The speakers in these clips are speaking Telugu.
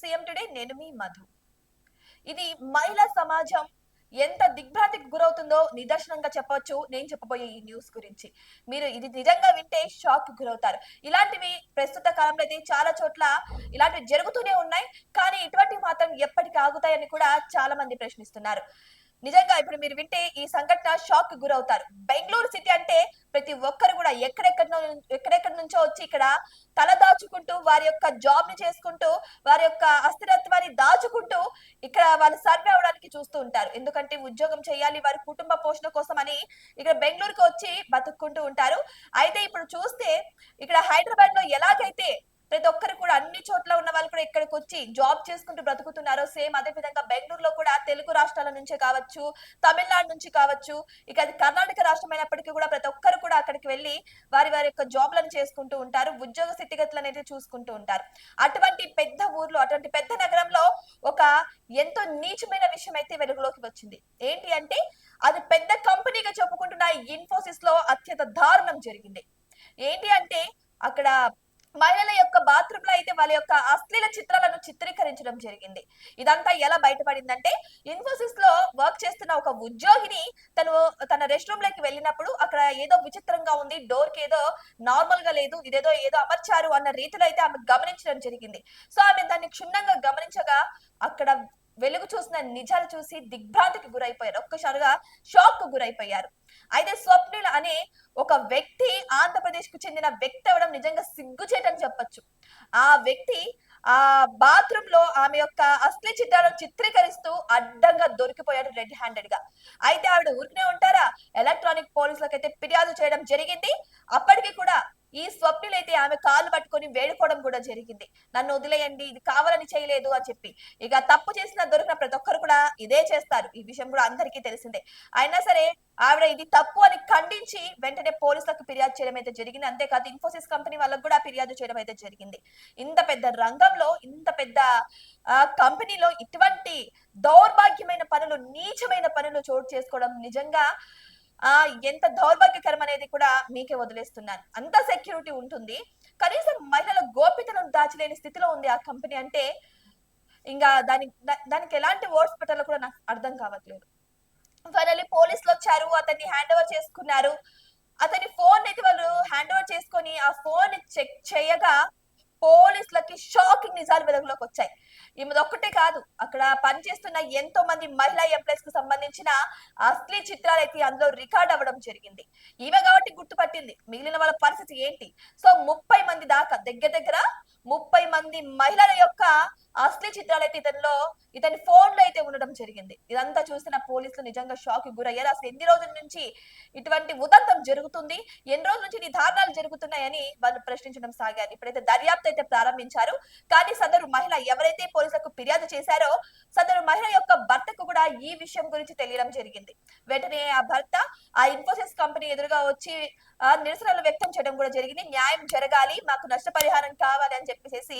CM today. నేను మీ మధు. ఇది మహిళా సమాజం ఎంత దిగ్భ్రాంతికి గురవుతుందో నిదర్శనంగా చెప్పొచ్చు నేను చెప్పబోయే ఈ న్యూస్ గురించి. మీరు ఇది నిజంగా వింటే షాక్ గురవుతారు. ఇలాంటివి ప్రస్తుత కాలంలో అయితే చాలా చోట్ల ఇలాంటివి జరుగుతూనే ఉన్నాయి. కానీ ఇటువంటివి మాత్రం ఎప్పటికి ఆగుతాయని కూడా చాలా మంది ప్రశ్నిస్తున్నారు. నిజంగా ఇప్పుడు మీరు వింటే ఈ సంఘటన షాక్ గురవుతారు. బెంగళూరు సిటీ అంటే ప్రతి ఒక్కరు కూడా ఎక్కడెక్కడి నుంచో వచ్చి ఇక్కడ తల దాచుకుంటూ వారి యొక్క జాబ్ ని చేసుకుంటూ వారి యొక్క అస్థిరత్వాన్ని దాచుకుంటూ ఇక్కడ వాళ్ళు సర్వే అవడానికి చూస్తూ ఉంటారు. ఎందుకంటే ఉద్యోగం చేయాలి, వారి కుటుంబ పోషణ కోసం అని ఇక్కడ బెంగళూరుకి వచ్చి బతుక్కుంటూ ఉంటారు. అయితే ఇప్పుడు చూస్తే ఇక్కడ హైదరాబాద్ లో ఎలాగైతే ప్రతి ఒక్కరు కూడా అన్ని చోట్ల ఉన్న వాళ్ళు కూడా ఇక్కడికి వచ్చి జాబ్ చేసుకుంటూ బ్రతుకుతున్నారో సేమ్ అదే విధంగా బెంగళూరులో కూడా తెలుగు రాష్ట్రాల నుంచే కావచ్చు, తమిళనాడు నుంచి కావచ్చు, ఇక అది కర్ణాటక రాష్ట్రం అయినప్పటికీ కూడా ప్రతి ఒక్కరు కూడా అక్కడికి వెళ్ళి వారి వారి యొక్క జాబ్లను చేసుకుంటూ ఉంటారు, ఉద్యోగ స్థితిగతులు అనేది చూసుకుంటూ ఉంటారు. అటువంటి పెద్ద ఊర్లో, అటువంటి పెద్ద నగరంలో ఒక ఎంతో నీచమైన విషయం అయితే వెలుగులోకి వచ్చింది. ఏంటి అంటే అది పెద్ద కంపెనీగా చెప్పుకుంటున్న ఇన్ఫోసిస్ లో అత్యంత దారుణం జరిగింది. ఏంటి అంటే అక్కడ మహిళల యొక్క బాత్రూమ్ లో అయితే వాళ్ళ యొక్క అశ్లీల చిత్రాలను చిత్రీకరించడం జరిగింది. ఇదంతా ఎలా బయటపడిందంటే ఇన్ఫోసిస్ లో వర్క్ చేస్తున్న ఒక ఉద్యోగిని తన రెస్ట్ రూమ్ లోకి వెళ్ళినప్పుడు అక్కడ ఏదో విచిత్రంగా ఉంది, డోర్ కి ఏదో నార్మల్ గా లేదు, ఏదో అమర్చారు అన్న రీతిలో అయితే ఆమె గమనించడం జరిగింది. సో ఆమె దాన్ని క్షుణ్ణంగా గమనించగా అక్కడ వెలుగు చూసిన నిజాలు చూసి దిగ్భ్రాంతికి గురైపోయారు. ఒక్కసారిగా షాక్ కు గురైపోయారు. అయితే స్వప్నిల్ అనే ఒక వ్యక్తి ఆంధ్రప్రదేశ్ కు చెందిన వ్యక్తి అవడం నిజంగా సిగ్గుచేటని చెప్పొచ్చు. ఆ వ్యక్తి ఆ బాత్రూమ్ లో ఆమె యొక్క అశ్లీ చిత్రాలను చిత్రీకరిస్తూ అడ్డంగా దొరికిపోయాడు రెడ్ హ్యాండెడ్ గా. అయితే ఆవిడ ఊరికనే ఉంటారా, ఎలక్ట్రానిక్ పోలీసులకు అయితే ఫిర్యాదు చేయడం జరిగింది. అప్పటికి కూడా ఈ స్వప్నిల్ అయితే ఆమె కాళ్ళు పట్టుకొని వేడుకోవడం కూడా జరిగింది. నన్ను వదిలేయండి, ఇది కావాలని చేయలేదు అని చెప్పి. ఇక తప్పు చేసిన దొరికిన ప్రతి ఒక్కరు కూడా ఇదే చేస్తారు, ఈ విషయం కూడా అందరికీ తెలిసిందే. అయినా సరే ఆవిడ ఇది తప్పు అని ఖండించి వెంటనే పోలీసులకు ఫిర్యాదు చేయడం అయితే జరిగింది. అంతేకాదు ఇన్ఫోసిస్ కంపెనీ వాళ్ళకు కూడా ఫిర్యాదు చేయడం అయితే జరిగింది. ఇంత పెద్ద రంగంలో, ఇంత పెద్ద కంపెనీలో ఇటువంటి దౌర్భాగ్యమైన పనులు, నీచమైన పనులు చోటు చేసుకోవడం నిజంగా ఎంత దౌర్భాగ్యకరం అనేది కూడా మీకే వదిలేస్తున్నాను. అంత సెక్యూరిటీ ఉంటుంది, కనీసం మహిళల గోప్యతను దాచలేని స్థితిలో ఉంది ఆ కంపెనీ అంటే ఇంకా దానికి ఎలాంటి వర్డ్స్ పెట్టాలో కూడా నాకు అర్థం కావట్లేదు. ఫైనల్లీ పోలీసులు వచ్చారు, అతన్ని హ్యాండ్ ఓవర్ చేసుకున్నారు. అతని ఫోన్ అయితే వాళ్ళు హ్యాండ్ ఓవర్ చేసుకొని ఆ ఫోన్ చెక్ చేయగా పోలీసులకి షాకింగ్ నిజాలు వెలుగులోకి వచ్చాయి. ఈమెది ఒక్కటే కాదు, అక్కడ పనిచేస్తున్న ఎంతో మంది మహిళా ఎంప్లాయీస్ కు సంబంధించిన అశ్లీ చిత్రాలు అయితే అందులో రికార్డ్ అవ్వడం జరిగింది. ఈమె కాబట్టి గుర్తుపట్టింది, మిగిలిన వాళ్ళ పరిస్థితి ఏంటి? సో 30 మంది దాకా, దగ్గర 30 మంది మహిళల యొక్క అశ్లీ చిత్రాలు అయితే ఇతని ఫోన్ లో అయితే ఉండడం జరిగింది. ఇదంతా చూసిన పోలీసులు నిజంగా షాక్ కి గురయ్యారు. అసలు ఎన్ని రోజుల నుంచి ఇటువంటి ఉదంతం జరుగుతుంది, ఎన్ని రోజుల నుంచి ఈ దారుణాలు జరుగుతున్నాయని వాళ్ళు ప్రశ్నించడం సాగారు. ఇప్పుడైతే దర్యాప్తు అయితే ప్రారంభించారు. కానీ సదరు మహిళ ఎవరైతే పోలీసులకు ఫిర్యాదు చేశారో సదరు మహిళ యొక్క భర్తకు కూడా ఈ విషయం గురించి తెలియడం జరిగింది. వెంటనే ఆ భర్త ఆ ఇన్ఫోసిస్ కంపెనీ ఎదురుగా వచ్చి నిరసనలు వ్యక్తం చేయడం కూడా జరిగింది. న్యాయం జరగాలి, మాకు నష్టపరిహారం కావాలి అని చెప్పేసి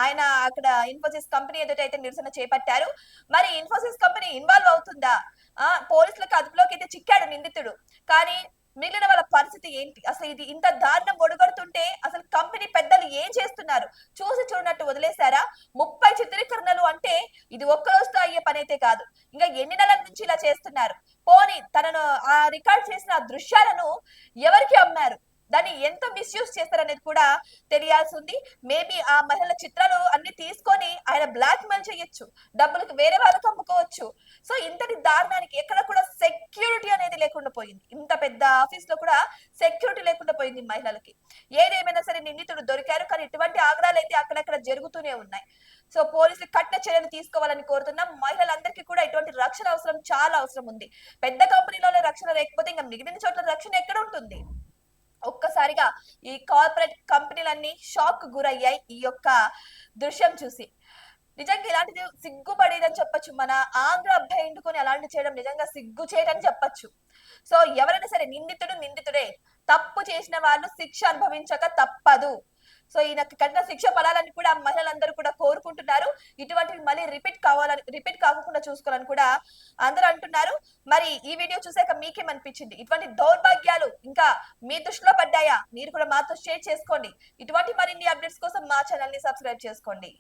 ఆయన అక్కడ ఇన్ఫోసిస్ కంపెనీ ఎదుట అయితే నిరసన చేపట్టారు. మరి ఇన్ఫోసిస్ కంపెనీ ఇన్వాల్వ్ అవుతుందా? పోలీసులకు అదుపులోకి అయితే చిక్కాడు నిందితుడు, కానీ మిగిలిన వాళ్ళ పరిస్థితి ఏంటి? అసలు ఇది ఇంత దారుణం ఒడుగొడుతుంటే అసలు కంపెనీ పెద్దలు ఏం చేస్తున్నారు? చూసి చూడనట్టు వదిలేశారా? 30 చిత్రీకరణలు అంటే ఇది ఒక్క రోజుతో అయ్యే పని అయితే కాదు. ఇంకా ఎన్ని నెలల నుంచి ఇలా చేస్తున్నారు? పోనీ తనను ఆ రికార్డ్ చేసిన దృశ్యాలను ఎవరికి అమ్మారు? దాన్ని ఎంత మిస్యూజ్ చేస్తారనేది కూడా తెలియాల్సి ఉంది. మేబీ ఆ మహిళల చిత్రాలు అన్ని తీసుకొని ఆయన బ్లాక్ మెయిల్ చేయొచ్చు, డబ్బులకు వేరే వాళ్ళకి అమ్ముకోవచ్చు. సో ఇంతటి దారుణానికి ఎక్కడ కూడా సెక్యూరిటీ అనేది లేకుండా పోయింది. ఇంత పెద్ద ఆఫీస్ లో కూడా సెక్యూరిటీ లేకుండా పోయింది మహిళలకి. ఏదేమైనా సరే నిందితుడు దొరికారు, కానీ ఇటువంటి ఆగ్రహాలు అయితే అక్కడక్కడ జరుగుతూనే ఉన్నాయి. సో పోలీసులు కఠిన చర్యలు తీసుకోవాలని కోరుతున్నాం. మహిళలందరికీ కూడా ఇటువంటి రక్షణ అవసరం, చాలా అవసరం ఉంది. పెద్ద కంపెనీలోనే రక్షణ లేకపోతే ఇంకా మిగిలిన చోట్ల రక్షణ ఎక్కడ ఉంటుంది? ఒక్కసారిగా ఈ కార్పొరేట్ కంపెనీలన్నీ షాక్ గురయ్యాయి ఈ యొక్క దృశ్యం చూసి. నిజంగా ఇలాంటిది సిగ్గుపడేదని చెప్పొచ్చు. మన ఆంధ్ర అబ్బాయి ఎండుకొని అలాంటి చేయడం నిజంగా సిగ్గు చేయటని చెప్పొచ్చు. సో ఎవరైనా సరే నిందితుడే, తప్పు చేసిన వాళ్ళు శిక్ష అనుభవించక తప్పదు. సో ఈయనకు కఠిన శిక్ష పడాలని కూడా మహిళలందరూ కూడా కోరుకుంటున్నారు. ఇటువంటివి మళ్ళీ రిపీట్ కాకుండా చూసుకోవాలని కూడా అందరూ అంటున్నారు. మరి ఈ వీడియో చూసాక మీకేమనిపించింది? ఇటువంటి దౌర్భాగ్యాలు ఇంకా మీ దృష్టిలో పడ్డాయా? మీరు కూడా మాతో షేర్ చేసుకోండి. ఇటువంటి మరిన్ని అప్డేట్స్ కోసం మా ఛానల్ ని సబ్స్క్రైబ్ చేసుకోండి.